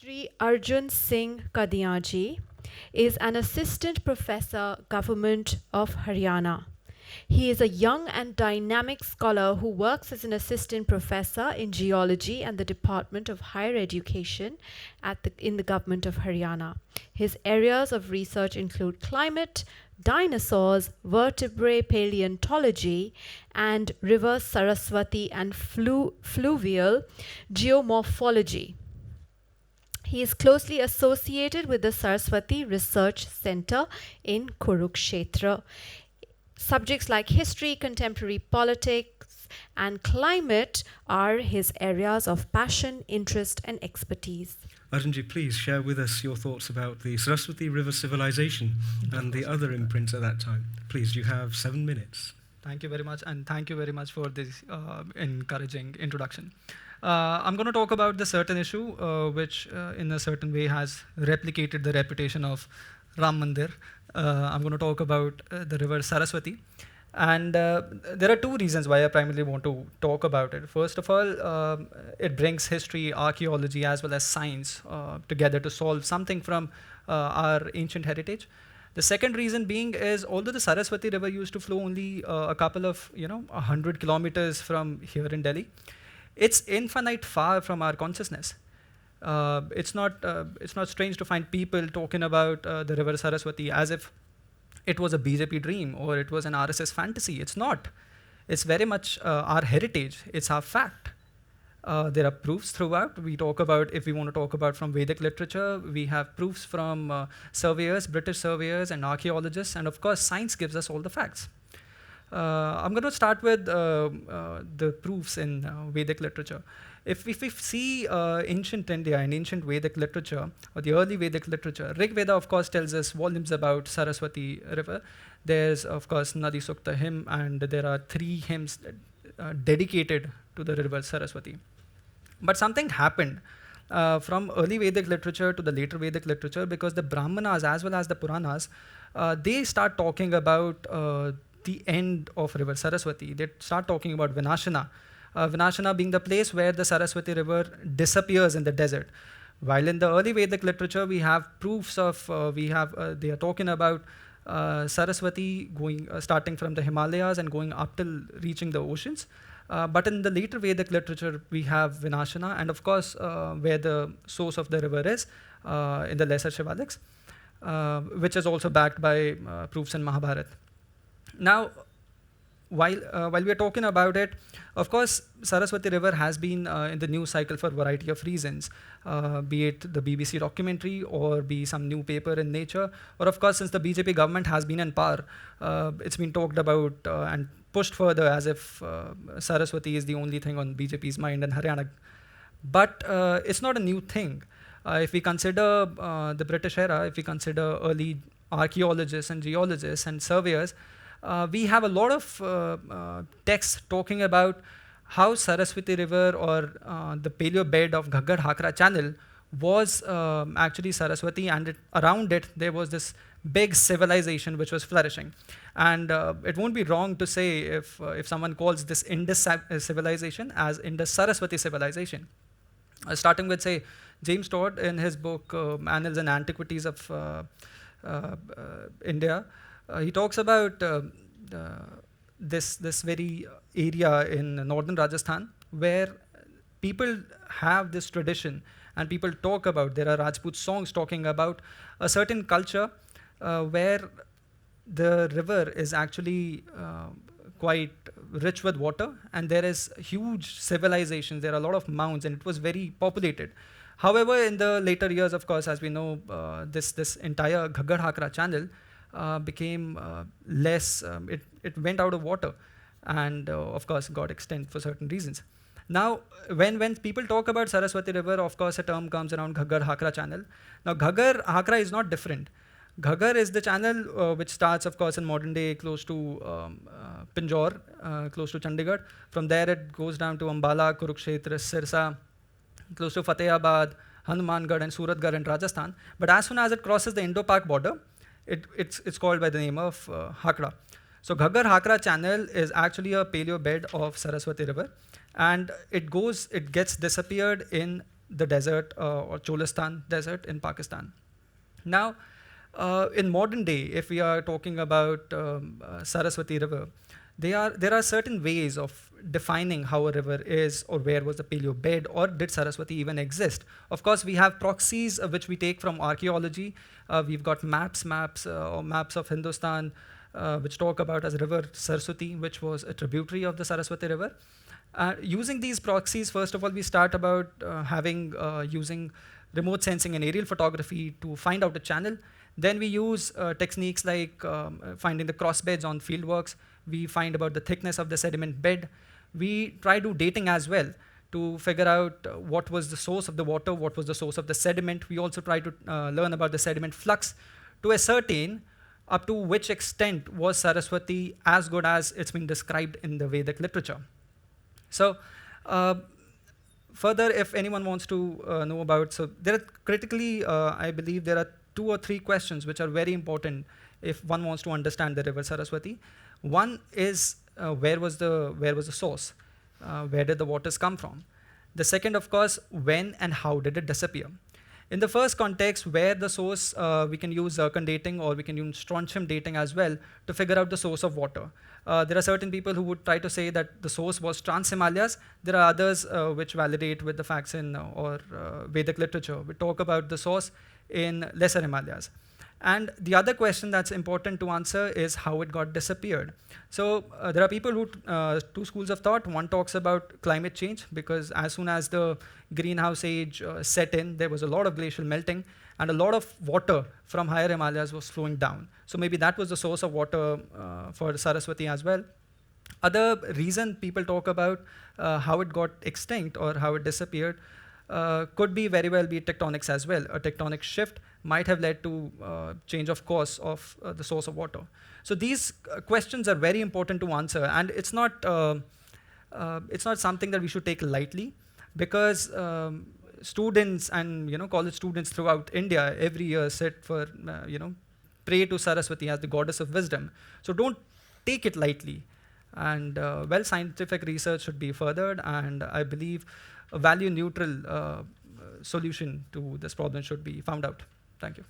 Shri Arjun Singh Kadian is an assistant professor, Government of Haryana. He is a young and dynamic scholar who works as an assistant professor in geology and the Department of Higher Education in the Government of Haryana. His areas of research include climate, dinosaurs, vertebrate paleontology, and river Saraswati and fluvial geomorphology. He is closely associated with the Saraswati Research Center in Kurukshetra. Subjects like history, contemporary politics, and climate are his areas of passion, interest, and expertise. Arjunji, please share with us your thoughts about the Saraswati River civilization and the other imprints at that time. Please, you have 7 minutes. Thank you very much, and thank you very much for this encouraging introduction. I'm going to talk about the certain issue which in a certain way has replicated the reputation of Ram Mandir. I'm going to talk about the river Saraswati. And there are 2 reasons why I primarily want to talk about it. First of all, it brings history, archaeology, as well as science together to solve something from our ancient heritage. The second reason being is, although the Saraswati River used to flow only a couple of 100 kilometers from here in Delhi, it's infinite far from our consciousness. It's not strange to find people talking about the river Saraswati as if it was a BJP dream or it was an RSS fantasy. It's not. It's very much our heritage. It's our fact. There are proofs throughout. We talk about, if we want to talk about from Vedic literature, we have proofs from surveyors, British surveyors and archaeologists, and of course science gives us all the facts. I'm going to start with the proofs in Vedic literature. If we see ancient India and ancient Vedic literature, or the early Vedic literature, Rig Veda, of course, tells us volumes about Saraswati River. There's, of course, Nadi Sukta hymn, and there are 3 hymns dedicated to the river Saraswati. But something happened from early Vedic literature to the later Vedic literature, because the Brahmanas as well as the Puranas, they start talking about the end of river Saraswati. They start talking about Vinashana. Vinashana being the place where the Saraswati River disappears in the desert. While in the early Vedic literature, we have proofs of, they are talking about Saraswati going, starting from the Himalayas and going up till reaching the oceans. But in the later Vedic literature, we have Vinashana, and of course, where the source of the river is, in the lesser Shivaliks, which is also backed by proofs in Mahabharata. Now, while we are talking about it, of course, Saraswati River has been in the news cycle for a variety of reasons, be it the BBC documentary or be some new paper in Nature, or of course, since the BJP government has been in power, it's been talked about and pushed further as if Saraswati is the only thing on BJP's mind in Haryana. But it's not a new thing. If we consider the British era, if we consider early archaeologists and geologists and surveyors, we have a lot of texts talking about how Saraswati River or the paleo bed of Ghaggar Hakra channel was actually Saraswati, and around it there was this big civilization which was flourishing. And it won't be wrong to say if someone calls this Indus civilization as Indus Saraswati civilization. Starting with, say, James Todd in his book Annals and Antiquities of India, he talks about this very area in northern Rajasthan where people have this tradition and people talk about, there are Rajput songs talking about a certain culture where the river is actually quite rich with water, and there is huge civilizations, there are a lot of mounds, and it was very populated. However, in the later years, of course, as we know, this entire Ghaggar Hakra channel became less, it went out of water, and of course got extinct for certain reasons. Now, when people talk about Saraswati River, of course a term comes around Ghaggar Hakra channel. Now, Ghaggar Hakra is not different. Ghaggar is the channel which starts, of course, in modern day close to Pinjore, close to Chandigarh. From there it goes down to Ambala, Kurukshetra, Sirsa, close to Fatehabad, Hanumangarh and Suratgarh in Rajasthan. But as soon as it crosses the Indo-Pak border, it's called by the name of Hakra. So Ghaggar Hakra channel is actually a paleo bed of Saraswati River, and it gets disappeared in the desert or Cholistan desert in Pakistan. Now, in modern day, if we are talking about Saraswati River, there are certain ways of defining how a river is or where was the paleo bed or did Saraswati even exist. Of course, we have proxies which we take from archaeology. We've got maps or maps of Hindustan which talk about as river Saraswati, which was a tributary of the Saraswati River. Using these proxies, first of all, we start about using remote sensing and aerial photography to find out a channel. Then we use techniques like finding the cross beds on fieldworks. We find about the thickness of the sediment bed. We try to do dating as well to figure out what was the source of the water, what was the source of the sediment. We also try to learn about the sediment flux to ascertain up to which extent was Saraswati as good as it's been described in the Vedic literature. So further, if anyone wants to know about, so there are critically, I believe there are 2 or 3 questions which are very important if one wants to understand the river Saraswati. One is where was the source? Where did the waters come from? The second, of course, when and how did it disappear? In the first context, where the source, we can use zircon dating or we can use strontium dating as well to figure out the source of water. There are certain people who would try to say that the source was Trans-Himalayas. There are others which validate with the facts in or Vedic literature. We talk about the source in Lesser Himalayas. And the other question that's important to answer is how it got disappeared. So there are people who, 2 schools of thought. One talks about climate change, because as soon as the greenhouse age set in, there was a lot of glacial melting, and a lot of water from higher Himalayas was flowing down. So maybe that was the source of water for Saraswati as well. Other reason people talk about how it got extinct or how it disappeared could be very well be tectonics as well. A tectonic shift might have led to change of course of the source of water. So these questions are very important to answer, and it's not something that we should take lightly, because students and college students throughout India every year sit for pray to Saraswati as the goddess of wisdom. So don't take it lightly, and scientific research should be furthered, and I believe a value neutral solution to this problem should be found out. Thank you.